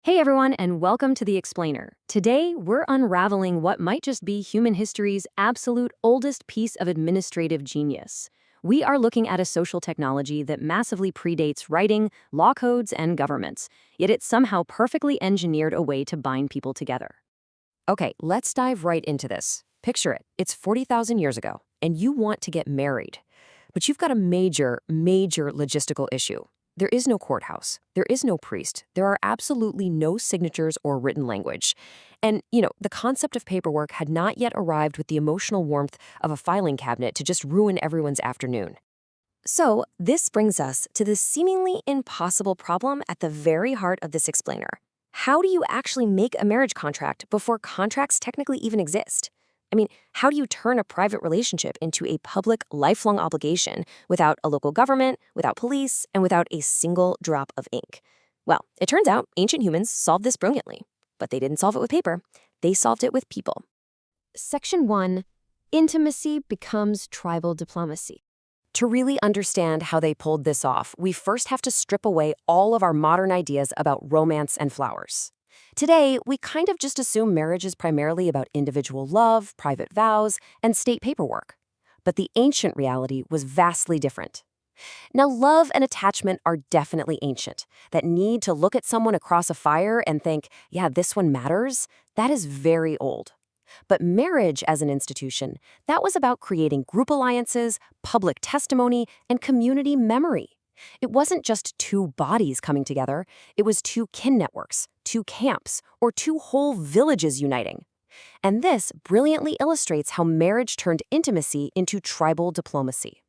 Hey everyone, and welcome to The Explainer. Today, we're unraveling what might just be human history's absolute oldest piece of administrative genius. We are looking at a social technology that massively predates writing, law codes, and governments, yet it somehow perfectly engineered a way to bind people together. Okay, let's dive right into this. Picture it. It's 40,000 years ago, and you want to get married. But you've got a major logistical issue. There is no courthouse. There is no priest. There are absolutely no signatures or written language. And, the concept of paperwork had not yet arrived with the emotional warmth of a filing cabinet to just ruin everyone's afternoon. So, this brings us to the seemingly impossible problem at the very heart of this explainer. How do you actually make a marriage contract before contracts technically even exist? How do you turn a private relationship into a public, lifelong obligation without a local government, without police, and without a single drop of ink? Well, it turns out ancient humans solved this brilliantly. But they didn't solve it with paper. They solved it with people. Section 1. Intimacy becomes tribal diplomacy. To really understand how they pulled this off, we first have to strip away all of our modern ideas about romance and flowers. Today, we kind of just assume marriage is primarily about individual love, private vows, and state paperwork. But the ancient reality was vastly different. Now, love and attachment are definitely ancient. That need to look at someone across a fire and think, yeah, this one matters, that is very old. But marriage as an institution, that was about creating group alliances, public testimony, and community memory. It wasn't just two bodies coming together, it was two kin networks, two camps, or two whole villages uniting. And this brilliantly illustrates how marriage turned intimacy into tribal diplomacy.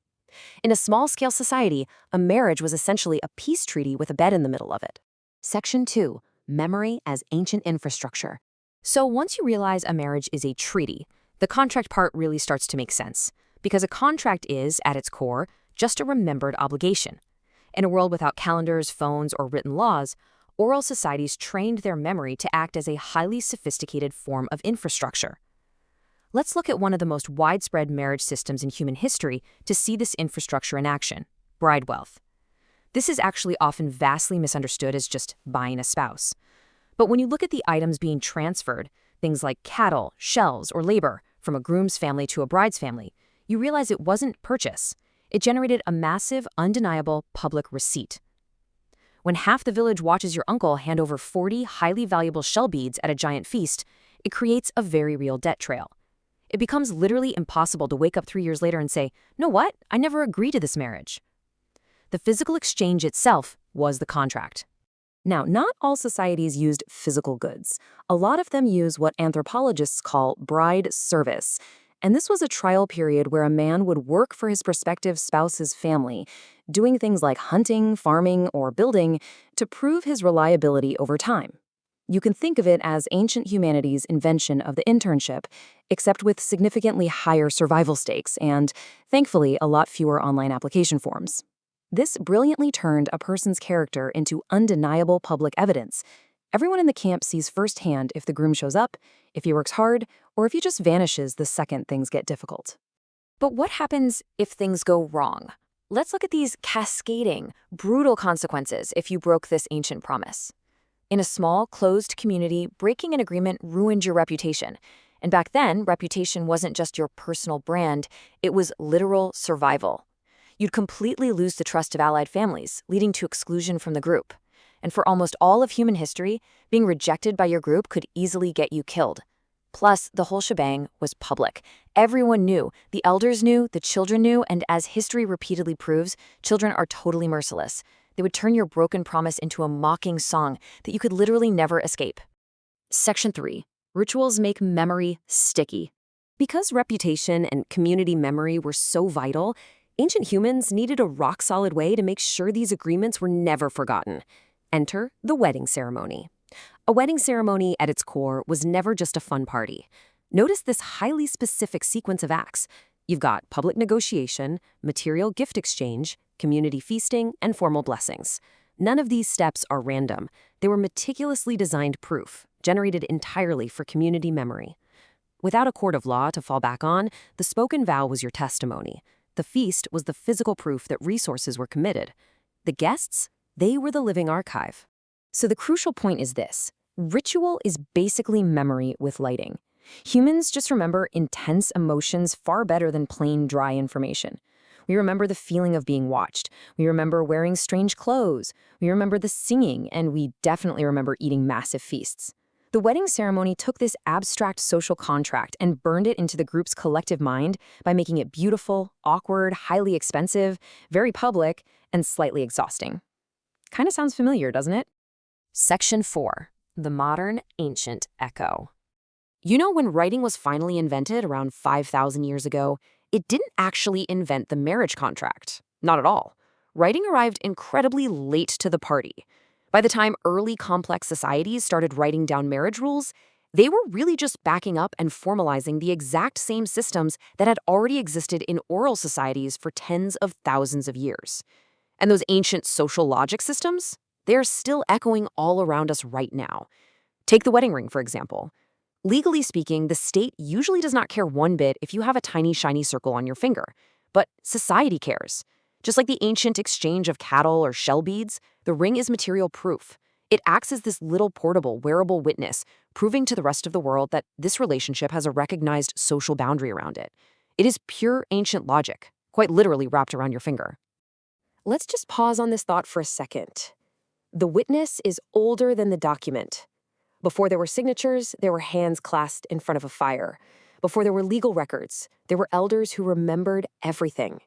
In a small-scale society, a marriage was essentially a peace treaty with a bed in the middle of it. Section 2. Memory as ancient infrastructure. So once you realize a marriage is a treaty, the contract part really starts to make sense, because a contract is, at its core, just a remembered obligation. In a world without calendars, phones, or written laws, oral societies trained their memory to act as a highly sophisticated form of infrastructure. Let's look at one of the most widespread marriage systems in human history to see this infrastructure in action: bride wealth. This is actually often vastly misunderstood as just buying a spouse. But when you look at the items being transferred, things like cattle, shells, or labor, from a groom's family to a bride's family, you realize it wasn't purchase. It generated a massive, undeniable public receipt. When half the village watches your uncle hand over 40 highly valuable shell beads at a giant feast, it creates a very real debt trail. It becomes literally impossible to wake up 3 years later and say, "No, what? I never agreed to this marriage." The physical exchange itself was the contract. Now, not all societies used physical goods. A lot of them use what anthropologists call bride service. And this was a trial period where a man would work for his prospective spouse's family, doing things like hunting, farming, or building to prove his reliability over time. You can think of it as ancient humanity's invention of the internship, except with significantly higher survival stakes and, thankfully, a lot fewer online application forms. This brilliantly turned a person's character into undeniable public evidence. Everyone in the camp sees firsthand if the groom shows up, if he works hard, or if he just vanishes the second things get difficult. But what happens if things go wrong? Let's look at these cascading, brutal consequences if you broke this ancient promise. In a small, closed community, breaking an agreement ruined your reputation. And back then, reputation wasn't just your personal brand, it was literal survival. You'd completely lose the trust of allied families, leading to exclusion from the group. And for almost all of human history, being rejected by your group could easily get you killed. Plus, the whole shebang was public. Everyone knew, the elders knew, the children knew, and as history repeatedly proves, children are totally merciless. They would turn your broken promise into a mocking song that you could literally never escape. Section 3. Rituals make memory sticky. Because reputation and community memory were so vital, ancient humans needed a rock-solid way to make sure these agreements were never forgotten. Enter the wedding ceremony. A wedding ceremony at its core was never just a fun party. Notice this highly specific sequence of acts. You've got public negotiation, material gift exchange, community feasting, and formal blessings. None of these steps are random. They were meticulously designed proof, generated entirely for community memory. Without a court of law to fall back on, the spoken vow was your testimony. The feast was the physical proof that resources were committed. The guests, they were the living archive. So the crucial point is this. Ritual is basically memory with lighting. Humans just remember intense emotions far better than plain dry information. We remember the feeling of being watched. We remember wearing strange clothes. We remember the singing, and we definitely remember eating massive feasts. The wedding ceremony took this abstract social contract and burned it into the group's collective mind by making it beautiful, awkward, highly expensive, very public, and slightly exhausting. Kind of sounds familiar, doesn't it? Section 4. The Modern Ancient Echo. You know, when writing was finally invented around 5,000 years ago, it didn't actually invent the marriage contract. Not at all. Writing arrived incredibly late to the party. By the time early complex societies started writing down marriage rules, they were really just backing up and formalizing the exact same systems that had already existed in oral societies for tens of thousands of years. And those ancient social logic systems, they're still echoing all around us right now. Take the wedding ring, for example. Legally speaking, the state usually does not care one bit if you have a tiny, shiny circle on your finger. But society cares. Just like the ancient exchange of cattle or shell beads, the ring is material proof. It acts as this little portable, wearable witness, proving to the rest of the world that this relationship has a recognized social boundary around it. It is pure ancient logic, quite literally wrapped around your finger. Let's just pause on this thought for a second. The witness is older than the document. Before there were signatures, there were hands clasped in front of a fire. Before there were legal records, there were elders who remembered everything.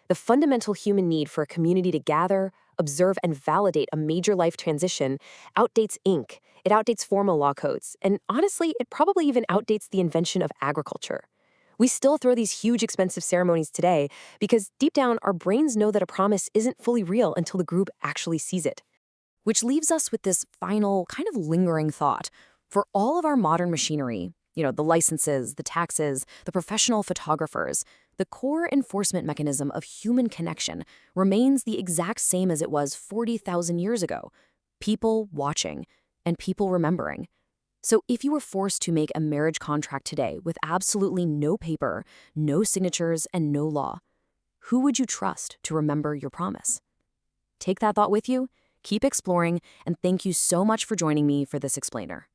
The fundamental human need for a community to gather, observe, and validate a major life transition outdates ink, it outdates formal law codes, and honestly, it probably even outdates the invention of agriculture. We still throw these huge, expensive ceremonies today because deep down, our brains know that a promise isn't fully real until the group actually sees it. Which leaves us with this final, kind of lingering thought. For all of our modern machinery, the licenses, the taxes, the professional photographers, the core enforcement mechanism of human connection remains the exact same as it was 40,000 years ago. People watching and people remembering. So if you were forced to make a marriage contract today with absolutely no paper, no signatures, and no law, who would you trust to remember your promise? Take that thought with you. Keep exploring, and thank you so much for joining me for this explainer.